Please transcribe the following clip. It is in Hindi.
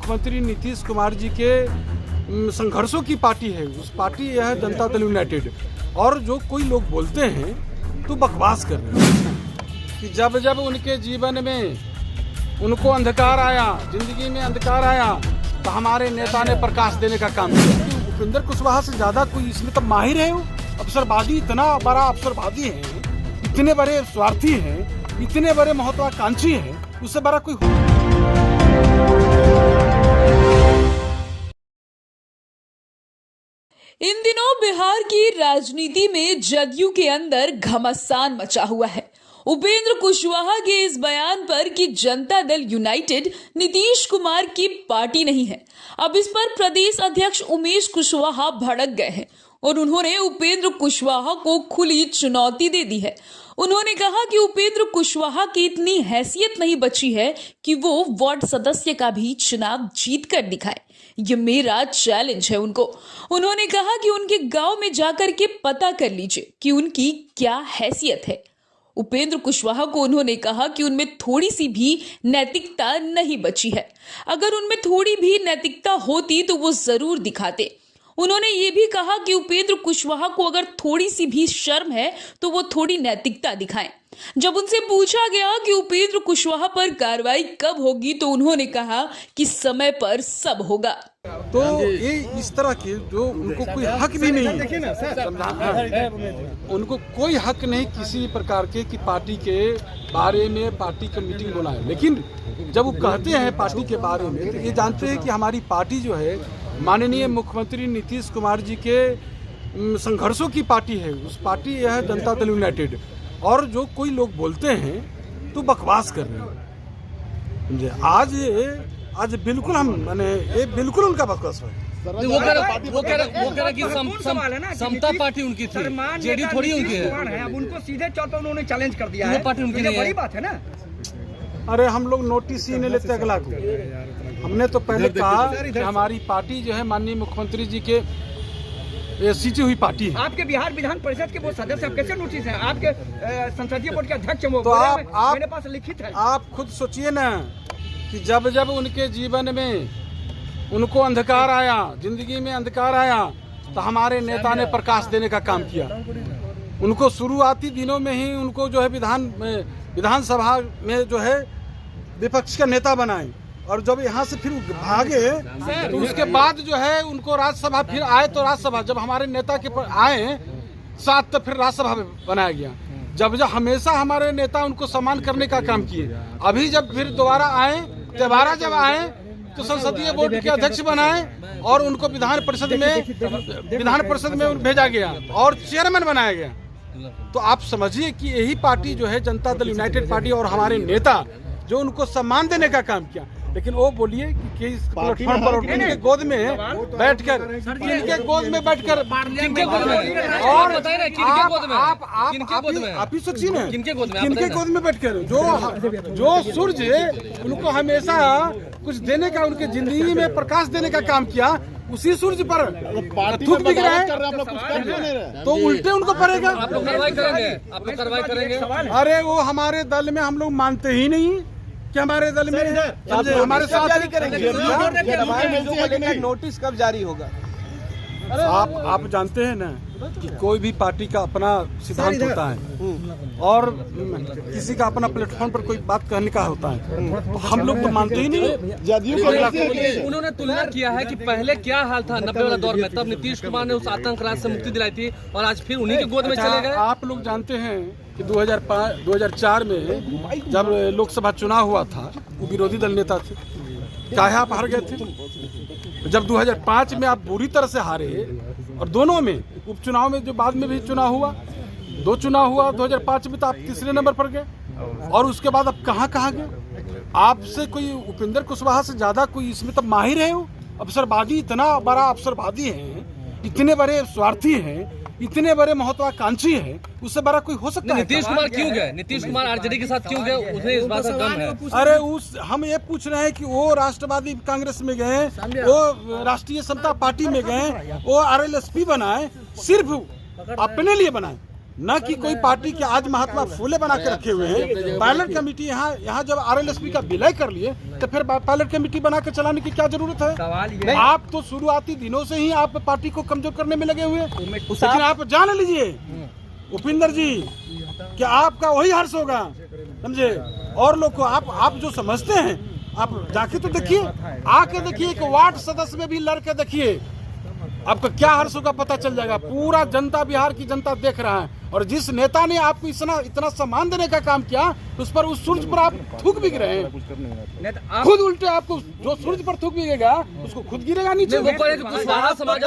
मुख्यमंत्री नीतीश कुमार जी के संघर्षों की पार्टी है। उस पार्टी यह है जनता दल यूनाइटेड। और जो कोई लोग बोलते हैं तो बकवास कर रहे हैं कि जब जब उनके जीवन में उनको अंधकार आया, जिंदगी में अंधकार आया, तो हमारे नेता ने प्रकाश देने का काम किया। उपेंद्र कुशवाहा से ज्यादा कोई इसमें तो माहिर है। वो अवसरवादी, इतना बड़ा अवसरवादी है, इतने बड़े स्वार्थी हैं, इतने बड़े महत्वाकांक्षी हैं, उससे बड़ा कोई। इन दिनों बिहार की राजनीति में जदयू के अंदर घमासान मचा हुआ है। उपेंद्र कुशवाहा के इस बयान पर कि जनता दल यूनाइटेड नीतीश कुमार की पार्टी नहीं है, अब इस पर प्रदेश अध्यक्ष उमेश कुशवाहा भड़क गए हैं और उन्होंने उपेंद्र कुशवाहा को खुली चुनौती दे दी है। उन्होंने कहा कि उपेंद्र कुशवाहा की इतनी हैसियत नहीं बची है कि वो वार्ड सदस्य का भी चुनाव जीत कर दिखाए। ये मेरा चैलेंज है उनको। उन्होंने कहा कि उनके गांव में जाकर के पता कर लीजिए कि उनकी क्या हैसियत है। उपेंद्र कुशवाहा को उन्होंने कहा कि उनमें थोड़ी सी भी नैतिकता नहीं बची है। अगर उनमें थोड़ी भी नैतिकता होती तो वो जरूर दिखाते। उन्होंने ये भी कहा कि उपेंद्र कुशवाहा को अगर थोड़ी सी भी शर्म है तो वो थोड़ी नैतिकता दिखाएं। जब उनसे पूछा गया कि उपेंद्र कुशवाहा पर कार्रवाई कब होगी तो उन्होंने कहा कि समय पर सब होगा। तो ये इस तरह के जो उनको कोई हक भी नहीं, उनको कोई हक नहीं किसी प्रकार के कि पार्टी के बारे में पार्टी की मीटिंग बुलाए। लेकिन जब वो कहते हैं पार्टी के बारे में तो ये जानते हैं कि हमारी पार्टी जो है माननीय मुख्यमंत्री नीतीश कुमार जी के संघर्षों की पार्टी है। उस पार्टी यह है जनता दल यूनाइटेड। और जो कोई लोग बोलते हैं तो बकवास कर रहे हैं। आज बिल्कुल हम माने ये बिल्कुल उनका बकवास है। वो कह रहा कि समता पार्टी उनकी थी, जेडीयू थोड़ी उनकी है। अब उनको सीधे तौर पर उन्होंने चैलेंज कर दिया है। वो पार्टी उनकी नहीं है। बड़ी बात है ना। अरे हम लोग नोटिस ही नहीं लेते अगला को। हमने तो पहले कहा कि हमारी पार्टी जो है माननीय मुख्यमंत्री जी के सीटी हुई पार्टी है। आपके बिहार विधान परिषद के वो सदस्य अब कैसे नोटिस हैं? आपके संसदीय बोर्ड के अध्यक्ष वो तो मेरे पास लिखित है। आप खुद सोचिए ना कि जब जब उनके जीवन में उनको अंधकार आया, जिंदगी में अंधकार आया, तो हमारे नेता ने प्रकाश देने का काम किया। उनको शुरुआती दिनों में ही उनको जो है विधानसभा में जो है विपक्ष का नेता बनाए। और जब यहाँ से फिर भागे तो उसके बाद जो है उनको राज्यसभा फिर आए, तो राज्यसभा जब हमारे नेता के आए साथ तो फिर राज्यसभा बनाया गया। जब हमेशा हमारे नेता उनको सम्मान करने का काम किए। अभी जब फिर दोबारा आए तो संसदीय बोर्ड के अध्यक्ष बनाए और उनको विधान परिषद में भेजा गया और चेयरमैन बनाया गया। तो आप समझिए कि यही पार्टी जो है जनता दल यूनाइटेड पार्टी और हमारे नेता जो उनको सम्मान देने का काम किया। लेकिन वो बोलिए कि इस प्लेटफॉर्म पर इनके गोद में बैठकर और आप ही सोचिए ना किनके गोद में बैठकर जो सूर्य उनको हमेशा कुछ देने का, उनके जिंदगी में प्रकाश देने का काम किया, उसी सूर्य पर थूक दिख रहा है तो उल्टे उनको पड़ेगा। आप लोग कार्रवाई करेंगे। अरे वो हमारे दल में हम लोग मानते ही नहीं कि हमारे दल में हमारे साथ जारी करेंगे। नोटिस कब जारी होगा? आप जानते हैं ना कि कोई भी पार्टी का अपना सिद्धांत होता है और किसी का अपना प्लेटफॉर्म पर कोई बात कहने का होता है। तो हम लोग तो मानते ही नहीं। उन्होंने तुलना किया है कि पहले क्या हाल था 90 वाला दौर में, तब नीतीश कुमार ने उस आतंक राज से मुक्ति दिलाई थी और आज फिर उन्हीं के गोद में चले गए। आप लोग जानते हैं कि 2004 में जब लोकसभा चुनाव हुआ था, वो विरोधी दल नेता थे, चाहे आप हार गए थे। जब 2005 में आप बुरी तरह से हारे और दोनों में उपचुनाव में जो बाद में भी चुनाव हुआ, 2 चुनाव हुआ 2005 में, तो आप तीसरे नंबर पर गए। और उसके बाद आप कहाँ गए? आपसे कोई उपेंद्र कुशवाहा से ज्यादा कोई इसमें तो माहिर है। वो अवसरवादी, इतना बड़ा अवसरवादी है, इतने बड़े स्वार्थी हैं, इतने बड़े महत्वाकांक्षी हैं, उससे बड़ा कोई हो सकता है? नीतीश कुमार क्यों गए? नीतीश कुमार आरजेडी के साथ क्यों गए? उन्हें इस बात का गम है। अरे हम ये पूछ रहे हैं कि वो राष्ट्रवादी कांग्रेस में गए, वो राष्ट्रीय समता पार्टी में गए, वो RLSP बनाए, सिर्फ अपने लिए बनाए। न कि कोई पार्टी के आज महात्मा फूले बना के रखे हुए हैं। पायलट कमेटी यहाँ जब RLSP का विलय कर लिए तो फिर पायलट कमेटी बना के चलाने की क्या जरूरत है? सवाल ये आप तो शुरुआती दिनों से ही आप पार्टी को कमजोर करने में लगे हुए हैं। लेकिन आप जान लीजिए उपिंदर जी कि आपका वही हर्ष होगा, समझे। और लोग को आप जो समझते हैं आप जाके तो देखिए, आके देखिए, एक वार्ड सदस्य में भी लड़ के देखिए, आपको क्या हर्ष होगा पता चल जाएगा। पूरा जनता, बिहार की जनता देख रहा है। और जिस नेता ने आपको इतना सम्मान देने का काम किया, उस पर, उस सूर्य पर आप थूक बिक रहे हैं। खुद उल्टे आपको जो सूर्य पर थूक बिकेगा उसको खुद गिरेगा नीचे। कुशवाहा समाज